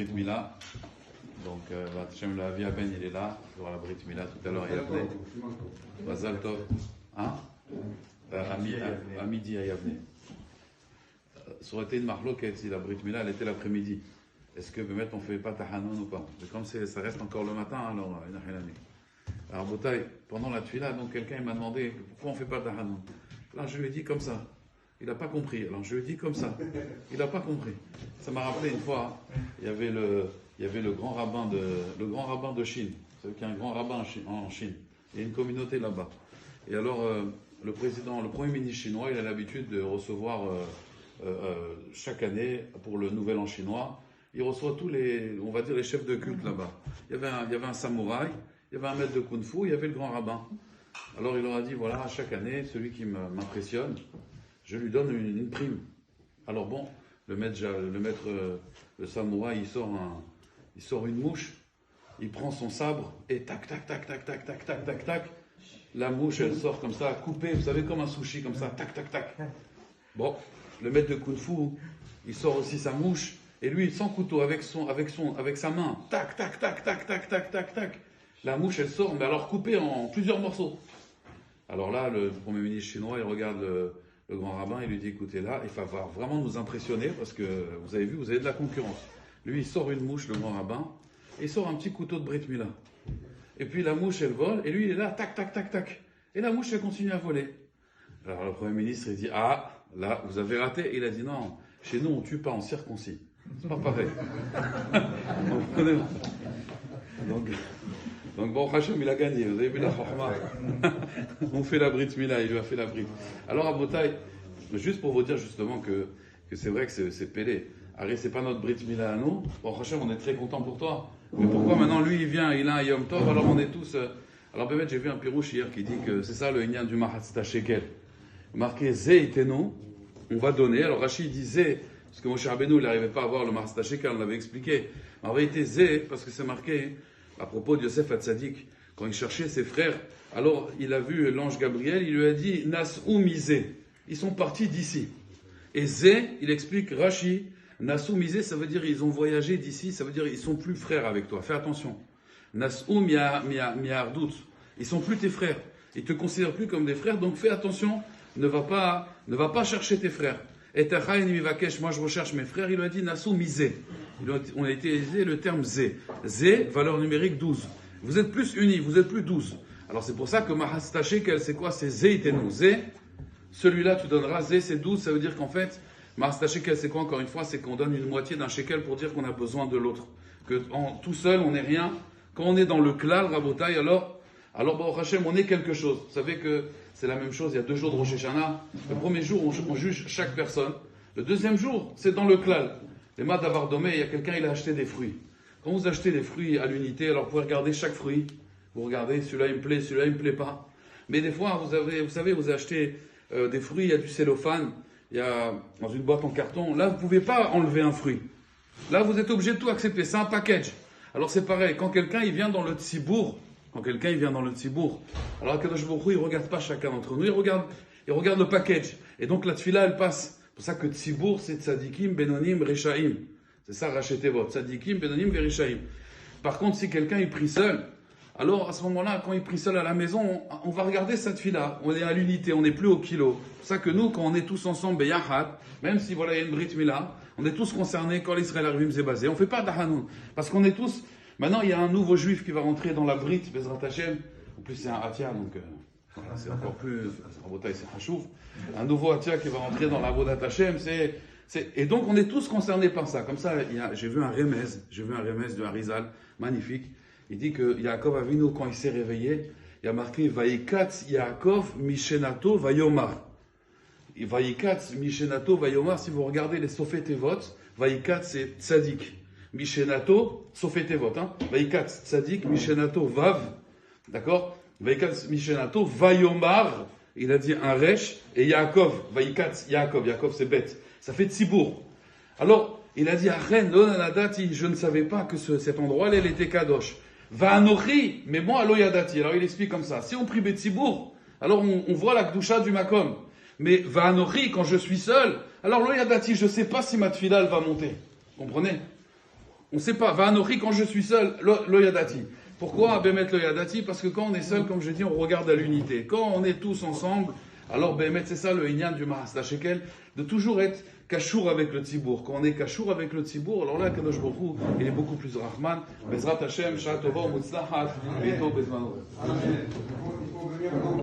Brit Mila. Donc, Hachem la Avia Ben, il est là. Il y aura la Brit Mila tout à l'heure. Yavne. Mazal Tov. Hein à midi à Yavne. Ça aurait été une marloquette si la Brit Mila, elle était l'après-midi. Est-ce que peut-être on ne fait pas Tahanon ou pas? Mais comme ça reste encore le matin, alors il n'y a rien à dire. Alors, Botaï, pendant la tuila, donc quelqu'un m'a demandé pourquoi on ne fait pas Tahanon. Là, je lui ai dit comme ça. Il n'a pas compris. Alors, je lui ai dit comme ça. Il n'a pas compris. Ça m'a rappelé une fois, il y avait le grand rabbin de Chine. Vous savez qu'il y a un grand rabbin en Chine. Il y a une communauté là-bas. Et alors, le premier ministre chinois, il a l'habitude de recevoir chaque année, pour le nouvel an chinois, il reçoit tous on va dire les chefs de culte là-bas. Il y avait un samouraï, il y avait un maître de kung-fu, il y avait le grand rabbin. Alors il leur a dit, voilà, chaque année, celui qui m'impressionne, je lui donne une prime. Alors bon, le samouraï, il sort une mouche, il prend son sabre, et tac, tac, tac, tac, tac, tac, tac, tac, tac, la mouche, elle sort comme ça, coupée, vous savez, comme un sushi, comme ça, tac, tac, tac. Bon, le maître de kung-fu, il sort aussi sa mouche, et lui, sans couteau, avec sa main, tac, tac, tac, tac, tac, tac, tac, tac. La mouche, elle sort, mais alors coupée en plusieurs morceaux. Alors là, le premier ministre chinois, il regarde le grand rabbin, il lui dit, écoutez, là, il va vraiment nous impressionner, parce que vous avez vu, vous avez de la concurrence. Lui, il sort une mouche, le grand rabbin, et il sort un petit couteau de Brit Mila. Et puis la mouche, elle vole, et lui, il est là, tac, tac, tac, tac. Et la mouche, elle continue à voler. Alors le premier ministre, il dit, ah, là, vous avez raté. Il a dit, non, chez nous, on ne tue pas, on circoncis. C'est pas pareil. Donc bon, Hachem, il a gagné. Vous avez vu la chorma. On fait la Brit Mila, il lui a fait la Brit. Alors, à Botaï, juste pour vous dire justement que c'est vrai que c'est pélé. Arrête, c'est pas notre Brit Mila à nous. Bon, Hachem, on est très content pour toi. Mais pourquoi maintenant, lui, il vient, il a un Yom Tov, alors on est tous... Alors, peut-être, j'ai vu un pirouche hier qui dit que c'est ça le Inyan du Mahatzta Shekel. Marqué Zé itenu, on va donner. Alors, Rachid dit Zé, parce que Moshe Rabbeinu, il n'arrivait pas à voir le Mahatzta Shekel, on l'avait expliqué. En vérité, Zé, parce que c'est marqué, à propos de Yosef Hatzadik, quand il cherchait ses frères, alors il a vu l'ange Gabriel, il lui a dit Nas'ou misé. Ils sont partis d'ici. Et Zé, il explique Rashi, Nas'ou misé, ça veut dire ils ont voyagé d'ici, ça veut dire ils sont plus frères avec toi. Fais attention. Nas'ou mi'ardout. Ils sont plus tes frères. Ils te considèrent plus comme des frères, donc fais attention, ne va pas chercher tes frères. Et Tachaïn mivakesh, moi je recherche mes frères, il lui a dit Nas'ou misé. On a utilisé le terme Zé. Zé, valeur numérique 12. Vous êtes plus unis, vous êtes plus 12. Alors c'est pour ça que Mahatzta Shekel, c'est quoi? C'est Zé itenu. Zé, celui-là tu donneras. Zé, c'est 12, ça veut dire qu'en fait, Mahatzta Shekel, c'est quoi encore une fois? C'est qu'on donne une moitié d'un shekel pour dire qu'on a besoin de l'autre. Que tout seul, on n'est rien. Quand on est dans le klal, Rabotai, alors Baruch Hashem, on est quelque chose. Vous savez que c'est la même chose, il y a 2 jours de Rosh Hashanah. Le premier jour, on juge chaque personne. Le deuxième jour, c'est dans le klal. Les maths d'Avardomé, il y a quelqu'un, il a acheté des fruits. Quand vous achetez des fruits à l'unité, alors vous pouvez regarder chaque fruit. Vous regardez, celui-là il me plaît, celui-là il me plaît pas. Mais des fois, vous achetez des fruits, il y a du cellophane, il y a dans une boîte en carton. Là, vous ne pouvez pas enlever un fruit. Là, vous êtes obligé de tout accepter. C'est un package. Alors c'est pareil, quand quelqu'un il vient dans le tzibour, alors Kadosh Baruch Hu, il ne regarde pas chacun d'entre nous, il regarde le package. Et donc la tfila, elle passe. C'est pour ça que tzibour, c'est tzadikim, benonim, rechaim. C'est ça, rachetez votre tzadikim, benonim, verishaim. Par contre, si quelqu'un il prie seul, alors à ce moment-là, quand il prie seul à la maison, on va regarder cette tfila. On est à l'unité, on n'est plus au kilo. C'est pour ça que nous, quand on est tous ensemble, beyahad, même si voilà, il y a une Brit Mila, on est tous concernés quand l'Israël Arvim s'est basé. On ne fait pas d'Ahanoun. Parce qu'on est tous. Maintenant, il y a un nouveau juif qui va rentrer dans la Brit, Bezrat Hashem. En plus, c'est un Hatia, donc voilà, c'est encore plus. C'est Hachouv. Un nouveau Hatia qui va rentrer dans la Vodat Hashem. Et donc, on est tous concernés par ça. Comme ça, j'ai vu un remez de Harizal, magnifique. Il dit que Yaakov Avinu, quand il s'est réveillé, il y a marqué Vayikatz Yaakov Mishenato Vayomar. Vayikatz Mishenato Vayomar, si vous regardez les Sofet Tevot, Vayikatz c'est Tzadik. Mishenato, Sofet Tevot. Vayikatz Tzadik, Mishenato Vav. D'accord? Vayikatz Mishenato Vayomar. Il a dit un Resh. Et Yaakov, Vayikatz Yaakov. Yaakov c'est bête. Ça fait Tzibour. Alors, il a dit Achen, Lonanadati, je ne savais pas que cet endroit-là, il était Kadosh. Va'anochi, mais moi, Aloyadati. Alors il explique comme ça. Si on prie Betzibour, alors on voit la Kdusha du Makom. Mais Va'anochi, quand je suis seul, alors Loyadati, je ne sais pas si ma tfila, elle va monter. Comprenez? On ne sait pas. Va'anochi, quand je suis seul, lo yadati. Pourquoi Bémet lo yadati? Parce que quand on est seul, comme je dis, on regarde à l'unité. Quand on est tous ensemble, alors Bémet, c'est ça le inyan du Mahas Shekel, de toujours être kashour avec le tzibour. Quand on est kashour avec le tzibour, alors là, Kadosh Baruch Hu, il est beaucoup plus rahman. Bezrat Hashem, Shah Tova, Mutzlahat, Vito Bezmano.